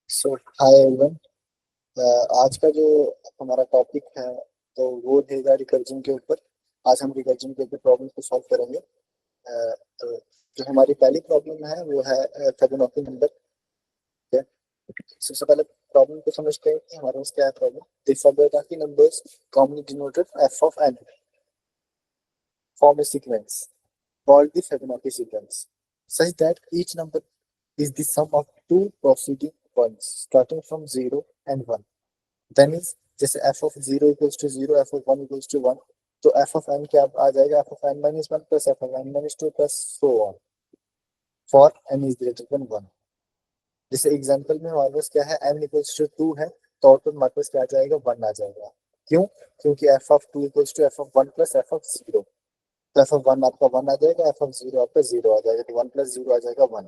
सो hi everyone. आज का जो हमारा टॉपिक है तो वो रहेगा रिकर्जन के ऊपर। आज हम रिकर्जन के ऊपर प्रॉब्लम को सॉल्व करेंगे। तो जो हमारी पहली प्रॉब्लम है वो है फिबोनाची नंबर। ठीक है। सबसे पहले प्रॉब्लम को समझते हैं कि हमारे पास क्या है problem. The Fibonacci numbers commonly denoted F of N form a sequence called the Fibonacci sequence such that each number is the sum of two preceding ones starting from 0 and 1. Then is जैसे f of 0 equals to 0, f of 1 equals to 1, तो f of n क्या आ जाएगा, f of n minus 1 plus f of n minus 2 plus so on for n is greater than 1. जैसे example में हमारे पास क्या है, n equals to 2 है तो आउटपुट हमारे पास क्या आ जाएगा, 1 आ जाएगा। क्यों? क्योंकि f of 2 equals to f of 1 plus f of 0, तो एफ ऑफ वन आपका वन आ जाएगा, एफ ऑफ जीरो आपका जीरो आ जाएगा, तो वन प्लस जीरो आ जाएगा वन।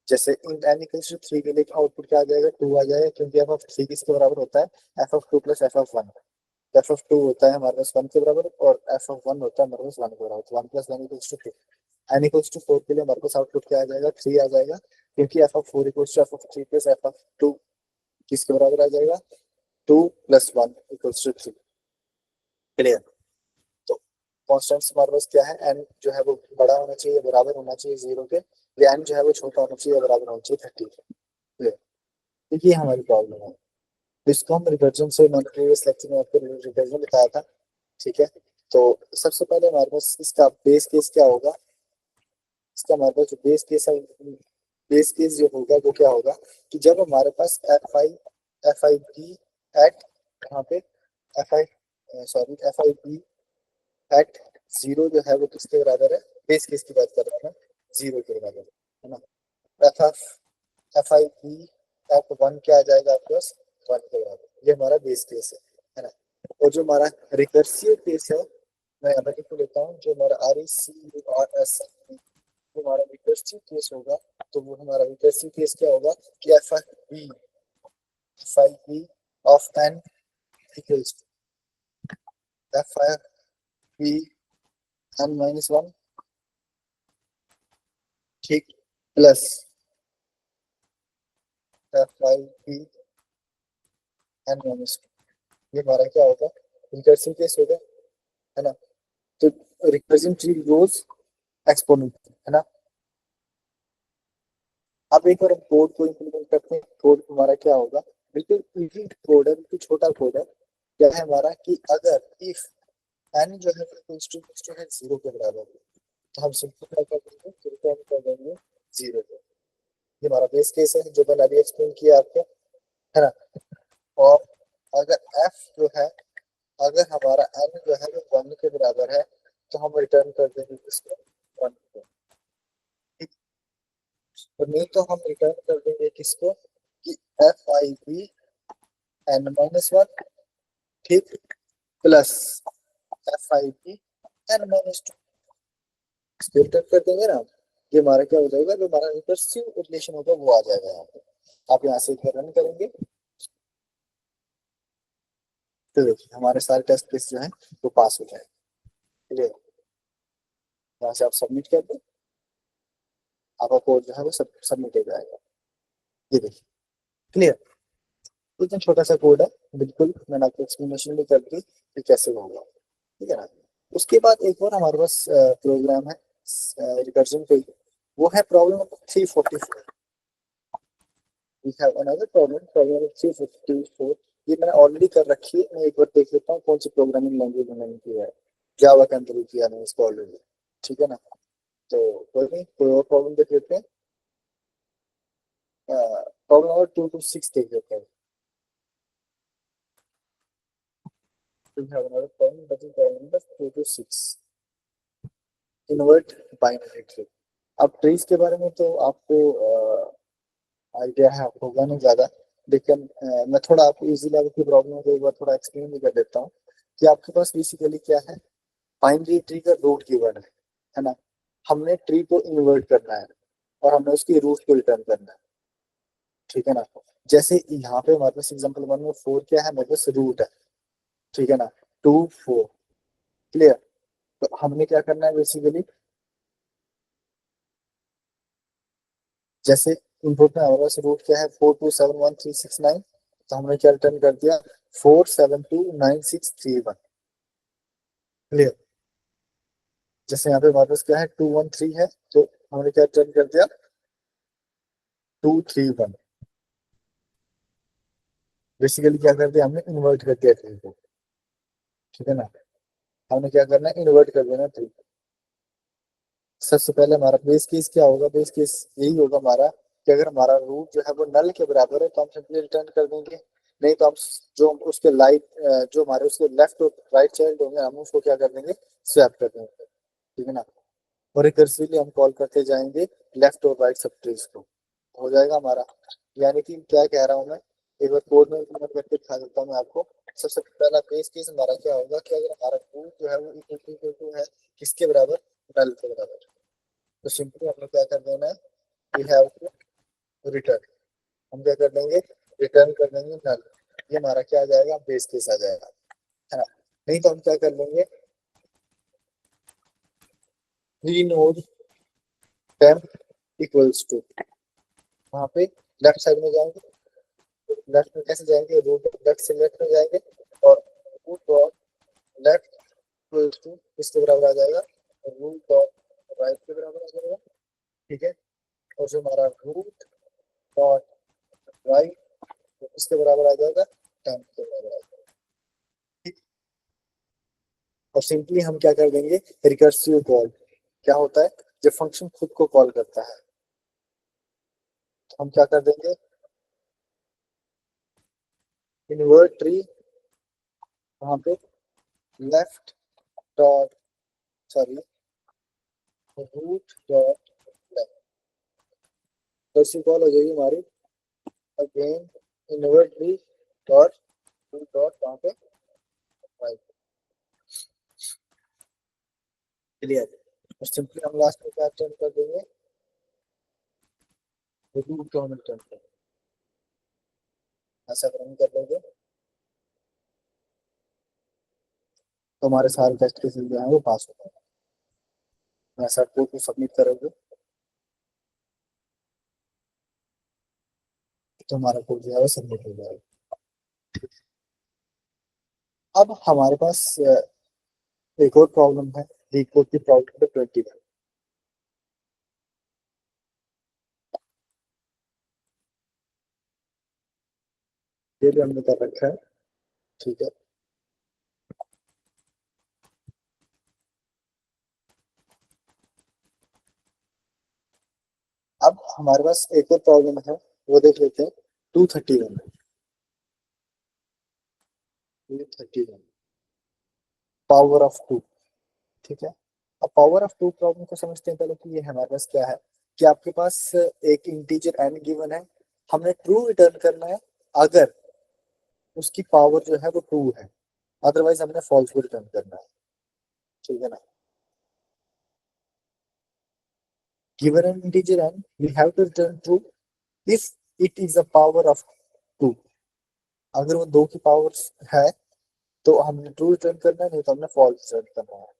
जैसे in N equals to three के लिए आउटपुट क्या आ जाएगा, टू आ जाएगा, क्योंकि एफ ऑफ थ्री किसके बराबर होता है, F of two plus F of one. F of two होता है हमारे पास वन के बराबर और एफ ऑफ वन होता है हमारे पास वन के बराबर, तो one plus one equals to two. N equals to four के लिए हमारे पास आउटपुट क्या आ जाएगा, थ्री आ जाएगा, क्योंकि F of four equals to F of three plus F of two किसके बराबर आ जाएगा, two plus one equals to three. Clear? तो कॉन्स्टेंट्स हमारे पास क्या है, एन जो है वो बड़ा होना चाहिए, बराबर होना चाहिए जीरो के, या एन जो है वो छोटा होना चाहिए, बराबर होना चाहिए थर्टी के। देखिए हमारी प्रॉब्लम है, तो इसको हम रिकर्जन से, मैंने प्रीवियस लेक्चर में आपको रिकर्जन बताया था। ठीक है। तो सबसे पहले हमारे पास इसका बेस केस क्या होगा, इसका हमारे पास जो बेस केस है, बेस केस जो होगा वो क्या होगा कि जब हमारे पास एफ आई बी एट, यहाँ पे F I sorry F I B at zero जो है वो किसके बराबर है, बेस केस की बात कर रहा हूँ मैं, जीरो के बराबर है ना। F F F I B at one क्या आ जाएगा आपके पास, वन के बराबर। ये हमारा बेस केस है ना। और जो हमारा रिकर्सिव केस है, मैं यहाँ पे लिख लेता हूँ, जो हमारा R E C U R S, जो हमारा रिकर्सिव केस होगा, तो वो हमारा रिकर्सिव केस क्या होगा कि F I B of N equals to F I B N minus one, ठीक, plus F I B N minus two. ये हमारा क्या होगा, रिकर्सिव केस होगा, है ना। तो रिकर्सिव ट्री गोज एक्सपोनेंट, है ना। अब एक बार हम कोड को इंप्लीमेंट करते हैं, कोड हमारा क्या होगा, बिल्कुल इजी कोड है, बिल्कुल छोटा कोड है। क्या है हमारा कि अगर इफ एन जो है इक्वल्स टू है जीरो के बराबर है, तो हम सिंपलीफाई कर देंगे, फिर क्या कर देंगे, जीरो को। ये हमारा बेस केस है जो मैंने अभी एक्सप्लेन किया आपको, है ना। और अगर एफ जो है, अगर हमारा एन जो है वो वन के बराबर है, तो हम रिटर्न कर देंगे इसको, वन को। ठीक। तो नहीं तो हम रिटर्न कर देंगे किसको, कि F I B N minus one, ठीक, plus F I B N minus two, इसको रिटर्न कर देंगे ना। ये हमारा क्या हो जाएगा, जो हमारा रिकर्सिव रिलेशन होगा वो आ जाएगा यहाँ पे। आप यहाँ से एक बार रन करेंगे तो देखिए हमारे सारे टेस्ट केस जो है वो पास हो जाएगा। क्लियर? यहाँ से आप सबमिट कर दो, आपका कोड जो है वो सब सबमिट हो जाएगा। ये देखिए, क्लियर। इतना छोटा सा कोड है, बिल्कुल मैंने आपको एक्सप्लेनेशन भी कर दी कि कैसे होगा। ठीक है ना। उसके बाद एक और हमारे पास प्रोग्राम है रिकर्जन पे, वो है problem number 344। We have another problem, problem number 344। ये मैंने ऑलरेडी कर रखी है, मैं एक बार देख लेता हूँ कौन सी प्रोग्रामिंग लैंग्वेज में मैंने किया है। जावा के अंदर ही किया मैंने इसको ऑलरेडी। ठीक है ना। तो कोई नहीं, कोई और प्रॉब्लम देख लेते हैं। प्रॉब्लम नंबर 226 देख लेते हैं। We have another problem, that is problem number 226, invert binary tree. अब ट्रीज के बारे में तो आपको आइडिया है होगा नहीं ज्यादा, लेकिन मैं थोड़ा आपको इजी लेवल की प्रॉब्लम को एक बार थोड़ा एक्सप्लेन भी कर देता हूँ कि आपके पास बेसिकली क्या है, बाइनरी ट्री का रूट कीवर्ड है ना। हमने ट्री को इन्वर्ट करना है और हमने उसकी रूट को रिटर्न करना है। ठीक है ना। जैसे यहाँ पे हमारे पास एग्जाम्पल वन में फोर क्या है, हमारे पास रूट है। ठीक है ना, टू फोर। क्लियर? तो हमने क्या करना है बेसिकली, जैसे इनपुट में हमारे पास रूट क्या है 4271369, तो हमने क्या रिटर्न कर दिया 4729631। क्लियर। जैसे यहाँ पे हमारे पास क्या है 213 है, तो हमने क्या रिटर्न कर दिया 231। बेसिकली क्या कर दिया हमने इन्वर्ट कर दिया ट्री को। ठीक है ना। हमने क्या करना है इन्वर्ट कर देना ट्री। सबसे पहले हमारा बेस केस क्या होगा, बेस केस यही होगा हमारा कि अगर हमारा रूट जो है वो नल के बराबर है तो हम सिंपली रिटर्न कर देंगे। नहीं तो हम जो उसके लाइट जो हमारे उसके लेफ्ट और राइट चाइल्ड होंगे हम उसको क्या कर देंगे स्वैप कर देंगे। ठीक है ना। और रिकर्सिवली हम कॉल करते जाएंगे लेफ्ट और राइट सब ट्रीज को। हो जाएगा हमारा। यानी कि क्या कह रहा हूँ मैं, एक बार कोड में इम्प्लीमेंट करके दिखा देता हूँ मैं आपको। सबसे पहला बेस केस हमारा क्या होगा कि अगर हमारा रूट जो है वो इक्वल टू है किसके बराबर, नल के बराबर, तो सिंपली हमें क्या कर देना है वी हैव टू रिटर्न। हम क्या कर देंगे रिटर्न कर देंगे नल। ये हमारा क्या आ जाएगा बेस केस आ जाएगा, है ना। नहीं तो हम क्या कर लेंगे we node temp equals to, वहां पे लेफ्ट साइड में जाएंगे। लेफ्ट में कैसे जाएंगे, रूट लेफ्ट से लेफ्ट में जाएंगे और root dot left equals to इसके बराबर आ जाएगा रूट डॉट राइट के बराबर आ जाएगा। ठीक है। और जो हमारा रूट डॉट राइट इसके बराबर आ जाएगा टेम्प के बराबर आ जाएगा। ठीक। और सिंपली हम क्या कर देंगे रिकर्सिव कॉल। क्या होता है जब फंक्शन खुद को कॉल करता है तो हम क्या कर देंगे इन्वर्ट ट्री, वहां पे left dot sorry root dot left, recursive call हो जाएगी हमारी again invert tree dot root dot वहां पे राइट। क्लियर। और सिंपली हम लास्ट में क्या रिटर्न कर देंगे रूट को हम रिटर्न कर देंगे। ऐसा अगर हम कर लेंगे तो हमारे सारे टेस्ट केसेस जो हैं वो पास हो जाएंगे। ऐसा कोड को सबमिट करोगे तो हमारा कोड जो है वो सबमिट हो जाएगा। अब हमारे पास एक और प्रॉब्लम है, लीड कोड की प्रॉब्लम नंबर 21। ये भी हमने कर रखा है। ठीक है। अब हमारे पास एक और प्रॉब्लम है, वो देख लेते हैं 231। 231 पावर ऑफ टू। ठीक है। अब पावर ऑफ टू प्रॉब्लम को समझते हैं पहले कि ये हमारे पास क्या है कि आपके पास एक इंटीजर एन गिवन है, हमने ट्रू रिटर्न करना है अगर उसकी पावर जो है वो टू है, अदरवाइज हमने फॉल्स को रिटर्न करना है। ठीक है ना। Given an integer N we have to return true if it is a power of two. अगर वो दो की पावर है तो हमने ट्रू रिटर्न करना है, नहीं तो हमने फॉल्स रिटर्न करना है।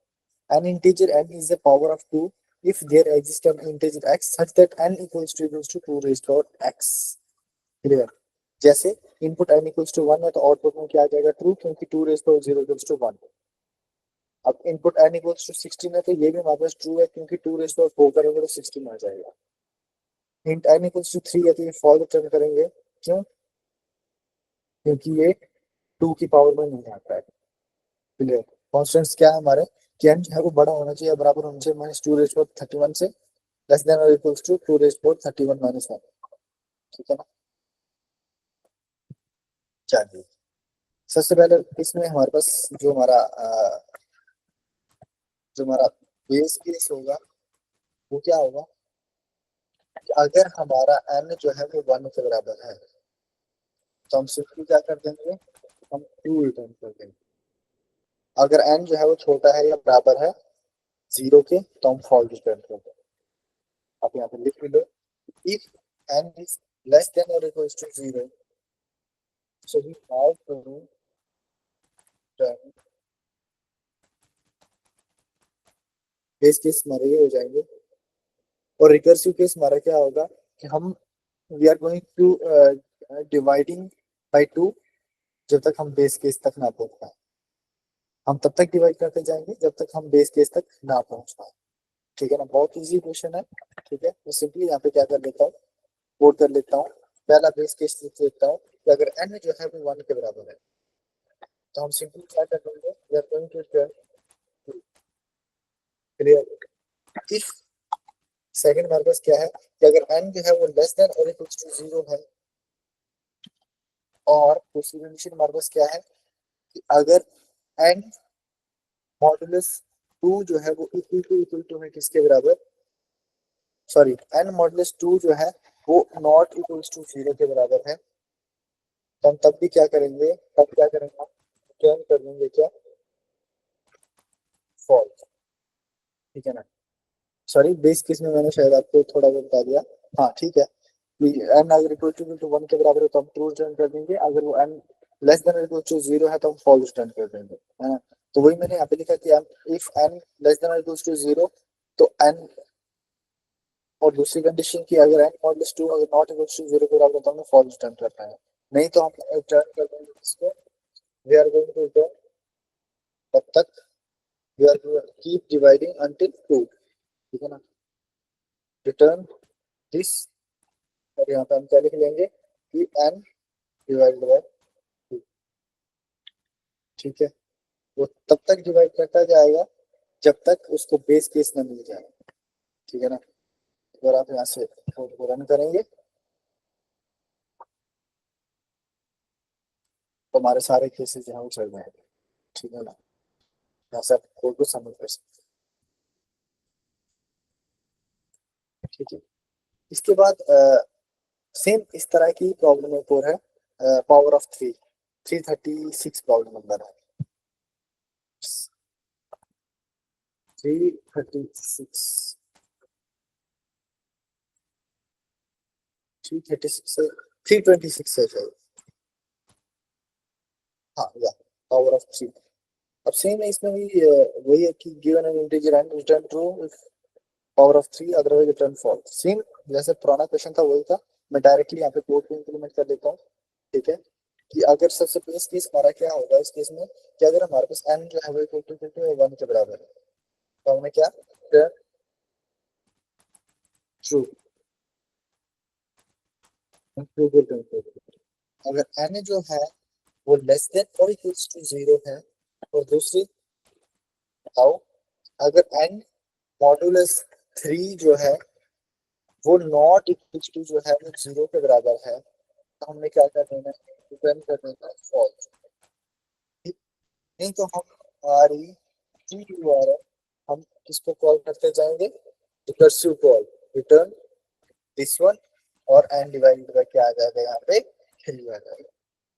an integer n is the power of 2 if there exists an integer x such that n equals to 2 raised to x। Clear. जैसे इनपुट n इक्वल्स टू 1 है तो आउटपुट में क्या आ जाएगा ट्रू, क्योंकि 2 रेज पावर 0 इक्वल्स टू 1। अब input n equals to 16 है तो ये भी हमारे पास ट्रू है, क्योंकि 2 रेज पावर 4 करेंगे तो 16 आ जाएगा। इंट n इक्वल्स टू 3 है तो ये फॉल्स रिटर्न करेंगे, क्यों, क्योंकि ये 2 की पावर में नहीं आता है। क्लियर। कॉन्स्टेंट्स क्या है हमारे कि n जो है वो बड़ा होना चाहिए, बराबर होना चाहिए माइनस 2 रेज पावर 31 से, लेस देन और equals to 2 raise power 31 minus 1। ठीक है ना। चलिए सबसे पहले इसमें हमारे पास जो हमारा बेस केस होगा वो क्या होगा कि अगर हमारा n जो है वो 1 के बराबर है तो हम सिंपली क्या कर देंगे हम ट्रू रिटर्न कर देंगे। अगर n जो है वो छोटा है या बराबर है 0 के तो हम फॉल्स रिटर्न कर देंगे। आप यहाँ पे लिख भी लो if n is less than और equals to 0 so we have to return. Base case हमारे ये हो जाएंगे। और रिकर्सिव केस हमारा क्या होगा कि हम we are going to dividing by 2 जब तक हम बेस केस तक ना पहुंच पाए। हम तब तक डिवाइड करते जाएंगे जब तक हम बेस केस तक ना पहुंच पाए। ठीक है ना, बहुत इजी क्वेश्चन है। ठीक है, मैं सिंपली यहाँ पे क्या कर लेता हूँ, कोड कर लेता हूँ। पहला बेस केस लिख लेता हूँ कि अगर n जो है वो 1 के बराबर है, तो हम सिंपली क्या कर लेंगे, we are going to clear if, second हमारे पास क्या है कि अगर n जो है वो लेस देन और इक्वल टू 0 है, और दूसरी कंडीशन हमारे पास क्या है कि अगर n मॉडुलस 2 जो है वो इक्वल टू है किसके बराबर, सॉरी n मॉडुलस 2 जो है वो नॉट इक्वल टू 0 के बराबर है, तो हम तब भी क्या करेंगे, तब क्या करेंगे हम रिटर्न कर देंगे क्या, फॉल्स। ठीक है ना, सॉरी बेस केस में मैंने शायद आपको थोड़ा बहुत बता दिया। हाँ ठीक है, एन अगर इक्वल टू 1 के बराबर है तो हम ट्रू रिटर्न कर देंगे, अगर वो N less than equal to 0 है तो हम फॉल्स रिटर्न कर देंगे, है ना। तो वही मैंने यहाँ पे लिखा कि if N less than equal to 0, तो एन, और दूसरी कंडीशन की अगर एन मॉडुलस 2 अगर नॉट इक्वल टू 0 के बराबर है तो हमें फॉल्स रिटर्न करना है, नहीं तो हम रिटर्न कर देंगे इसको, we are going to return, तब तक we are keep dividing until true. ठीक है ना, रिटर्न दिस, और यहाँ पे हम क्या लिख लेंगे कि एन डिवाइडेड बाय 2। ठीक है, वो तब तक डिवाइड करता जाएगा जब तक उसको बेस केस ना मिल जाए। ठीक है ना, अगर आप यहाँ से कोड को रन करेंगे तो हमारे सारे केसेस यहाँ चल जाएंगे। ठीक है ना, यहाँ से आप कोड को सबमिट कर सकते हैं। ठीक है, इसके बाद सेम इस तरह की प्रॉब्लम एक और है, पावर ऑफ 336 प्रॉब्लम नंबर है, 336, 336 से 326 है शायद, हाँ या पावर ऑफ 3। अब सेम है इसमें भी वही है कि given an integer and return true if power of 3 otherwise return false. Same जैसे पुराना क्वेश्चन था वही था, मैं डायरेक्टली यहाँ पे कोड को इंप्लीमेंट कर देता हूँ। ठीक है, कि अगर सबसे बेस्ट केस हमारा क्या होगा इस केस में कि अगर हमारे पास n जो है वो इक्वल टू 1 के बराबर है, तो हमें क्या ट्रू, अगर n जो है वो लेस देन और इक्वल टू 0 है, और दूसरी बताओ अगर n मॉडुलस 3 जो है वो नॉट इक्वल टू जो है वो 0 के बराबर है, तो हमने क्या कर देना है, रिटर्न कर देना है फॉल्स। नहीं तो हम हमारी टी द्वारा हम किसको कॉल करते जाएंगे, recursive call, return this one, और एन डिवाइडेड बाय क्या आ जाएगा यहाँ पे, 3 आ जाएगा।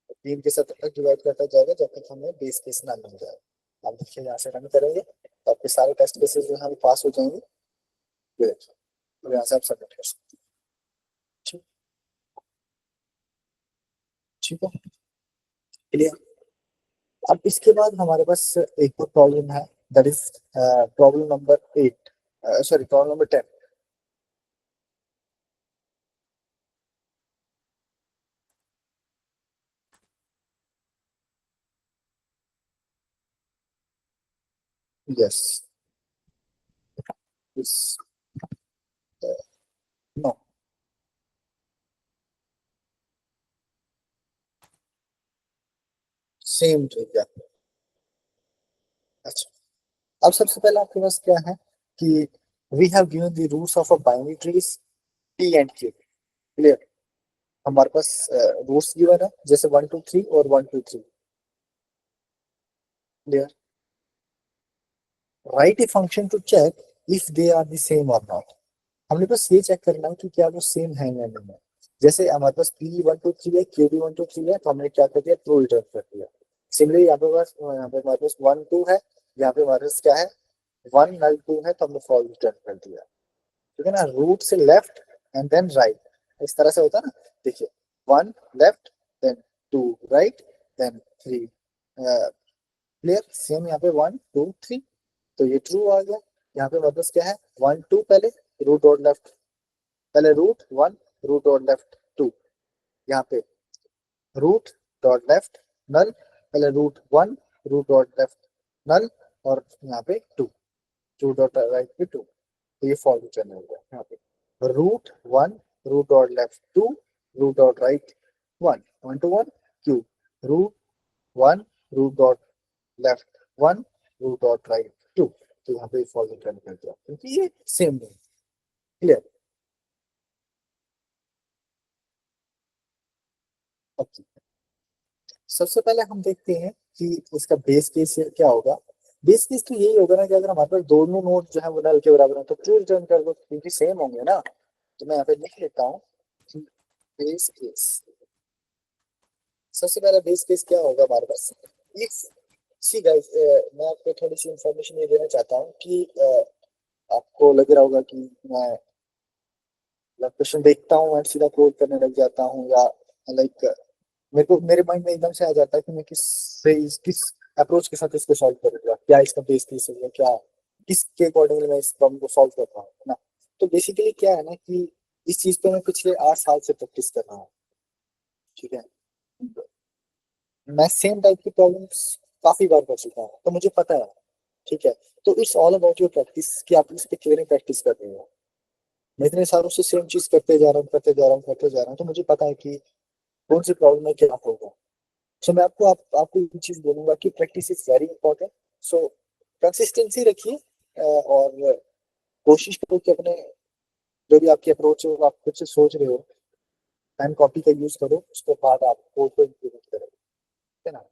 तो 3 के साथ तब तक डिवाइड करता जाएगा जब तक हमें बेस केस ना मिल जाए। आप देखिए यहाँ से रन करेंगे तो आपके सारे टेस्ट केसेस जो है पास हो जाएंगे। ये देखिए, तो यहाँ से आप सबमिट कर सकते हैं। ठीक, ठीक है, क्लियर। अब इसके बाद हमारे पास एक और प्रॉब्लम है, that is problem number 8, sorry problem number 10। Yes, इस नो, सेम ट्रिक है। अच्छा, अब सबसे पहले आपके पास क्या है कि we have given the roots of a binary trees P and Q, clear. हमारे पास रूट्स गिवन है जैसे 1 2 3 और 1 2 3, clear. Right a function to check if they are the same और नॉट। हमने बस ये चेक करना है कि क्या वो सेम है या नहीं है। जैसे हमारे पास पी 1 2 3 है, क्यू भी 1 2 3 है, तो हमने क्या कर दिया, ट्रू रिटर्न कर दिया। सिमिलरली यहाँ पे हमारे पास 1 2 है, यहाँ पे हमारे पास क्या है 1 नल 2 है, तो हमने फॉल्स रिटर्न कर दिया। ठीक है ना, रूट से लेफ्ट एंड देन राइट, इस तरह से होता है ना। देखिए 1 left, then 2 right, then 3, clear. Same यहाँ पे 1 2 3, तो ये ट्रू आ गया। यहाँ पे वापस क्या है 1 2 पहले रूट और लेफ्ट, पहले रूट 1 रूट और लेफ्ट, यहाँ पे रूट डॉट लेफ्ट नल, पहले root one root dot left null, और यहाँ पे टू, टू डॉट राइट पे टू, तो ये फॉर रिटर्न हो गया यहाँ पे root one root dot left two root dot right one, one two one queue, root one root dot left one root dot right two, तो यहाँ पे फॉर रिटर्न कर दिया क्योंकि ये सेम नहीं। क्लियर? सबसे पहले हम देखते हैं कि इसका बेस केस क्या होगा। बेस केस तो यही होगा ना कि अगर हमारे पास दोनों नोड जो है वो नल के बराबर है तो ट्रू रिटर्न कर दो क्योंकि सेम होंगे ना। तो मैं यहाँ पे लिख लेता हूँ कि बेस केस, सबसे पहला बेस केस क्या होगा हमारे पास। इफ सी गाइस, मैं आपको थोड़ी सी इंफॉर्मेशन ये देना चाहता हूँ कि आपको लग रहा होगा कि मैं क्वेश्चन देखता हूँ और सीधा कोड करने लग जाता हूँ, या लाइक मेरे को मेरे माइंड में एकदम से आ जाता है कि मैं किस अप्रोच के साथ इसको सॉल्व करूंगा, क्या इसका बेस केस है, क्या किसके अकॉर्डिंगली मैं इस प्रॉब्लम को सॉल्व कर रहा हूँ, है ना। तो बेसिकली क्या है ना कि इस चीज पे मैं पिछले 8 साल से प्रैक्टिस कर रहा हूँ। ठीक है, मैं सेम टाइप की प्रॉब्लम्स काफी बार कर चुका हूँ तो मुझे पता है। ठीक है, तो it's all about your practice कि आप इस पे कितनी प्रैक्टिस कर रहे हो। मैं इतने सालों से सेम चीज करते जा रहा हूँ करते जा रहा हूँ करते जा रहा हूँ, तो मुझे पता है कि कौन सी प्रॉब्लम है क्या होगा। सो मैं आपको ये चीज बोलूंगा कि practice is very important. So consistency रखिए, और कोशिश करो कि अपने जो भी आपकी अप्रोच है वो आप खुद से सोच रहे हो, पेन कॉपी का यूज करो, उसके बाद आप कोड को इम्प्लीमेंट करो, है ना।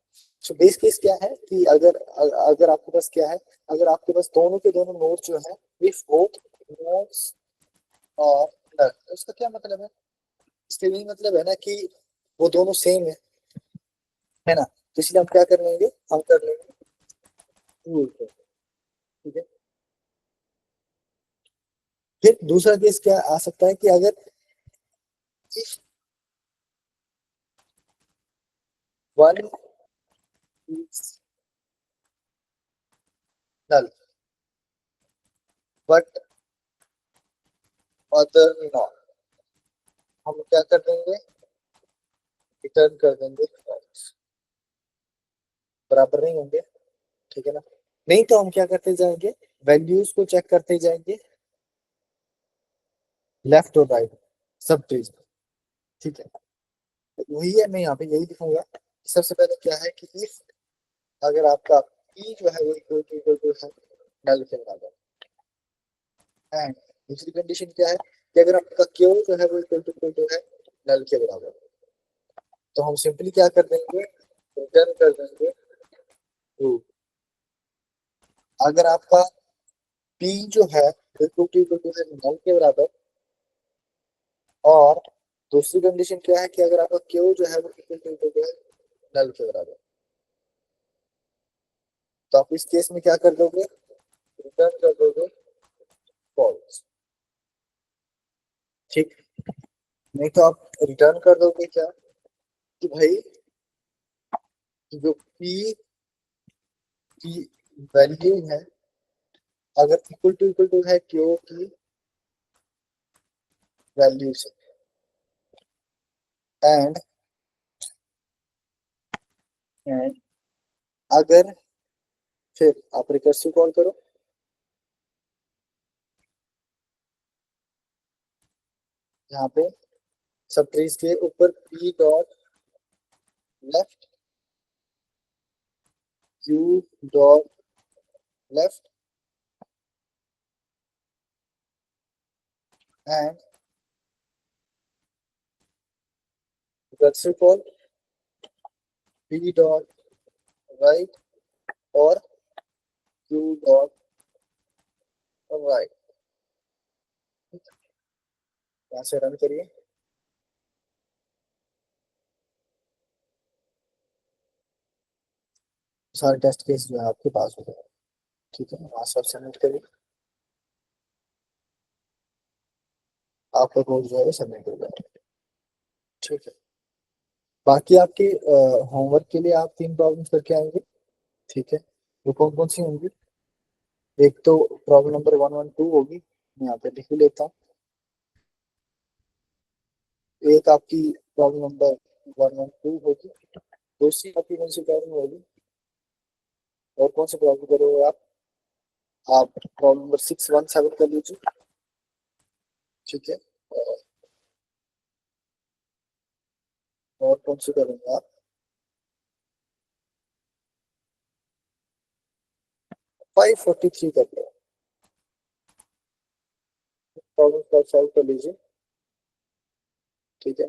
सो बेस केस क्या है कि अगर आपके पास क्या है, अगर आपके पास दोनों के दोनों नोड जो है, इफ बोथ नोड्स और उसका क्या मतलब है, इसका यही मतलब है ना कि वो दोनों सेम है ना। तो इसलिए हम क्या कर लेंगे, हम कर लेंगे rule को। ठीक है, फिर दूसरा केस क्या आ सकता है कि अगर if one is null but other not, हम क्या कर देंगे, रिटर्न कर देंगे false। बराबर नहीं होंगे, ठीक है ना। नहीं तो हम क्या करते जाएंगे, वैल्यूज को चेक करते जाएंगे लेफ्ट और राइट सब चीज। ठीक है, तो वही है, मैं यहाँ पे यही दिखाऊंगा। सबसे पहले क्या है कि इफ अगर आपका p जो है वो इक्वल टू है नल के बराबर, एंड दूसरी कंडीशन क्या है कि अगर आपका क्यू जो है वो इक्वल टू है नल के बराबर, तो हम सिंपली क्या कर देंगे, रिटर्न कर देंगे ट्रू। अगर आपका p जो है इक्वल टू है नल के बराबर, और दूसरी कंडीशन क्या है कि अगर आपका क्यू जो है वो इक्वल टू है नल के बराबर, तो आप इस केस में क्या कर दोगे, रिटर्न कर दोगे फॉल्स। ठीक, नहीं तो आप रिटर्न कर दोगे क्या कि भाई जो p की वैल्यू है अगर इक्वल टू है क्यू की वैल्यू से, एंड एंड अगर, फिर आप रिकर्सिव कॉल करो, यहाँ पे सब ट्रीज के ऊपर p dot left Q dot left and recursive call p dot right और q डॉट राइट। यहाँ से रन करिए, सारे टेस्ट केस जो है आपके पास हो गए। ठीक है, वहाँ सब सबमिट करिए, आपका कोड जो है वो सबमिट हो गया। ठीक है, बाकी आपके होमवर्क के लिए आप 3 प्रॉब्लम्स करके आएंगे। ठीक है, वो कौन कौन सी होंगी, एक तो प्रॉब्लम नंबर 112 होगी, मैं यहाँ पे लिख भी लेता हूँ। एक आपकी प्रॉब्लम नंबर 112 होगी। दूसरी आपकी कौन सी प्रॉब्लम होगी और कौन सी प्रॉब्लम करोगे आप प्रॉब्लम नंबर 617 कर लीजिए। ठीक है। और कौन सी करेंगे आप? 543 कर लो। प्रॉब्लम को सॉल्व कर लीजिए। ठीक है।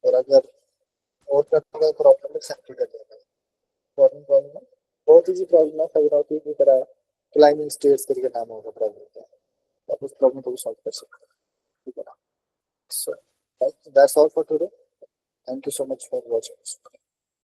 और अगर और करना है प्रॉब्लम में सेंटर कर देना। प्रॉब्लम प्रॉब्लम है, बहुत इजी प्रॉब्लम है, खजुराहो की तरह क्लाइंबिंग स्टेयर्स करके नाम होगा प्रॉब्लम का। आप उस प्रॉब्लम को भी सॉल्व कर सकते हैं। ठीक है ना? So that's all for today. Thank you so much for watching.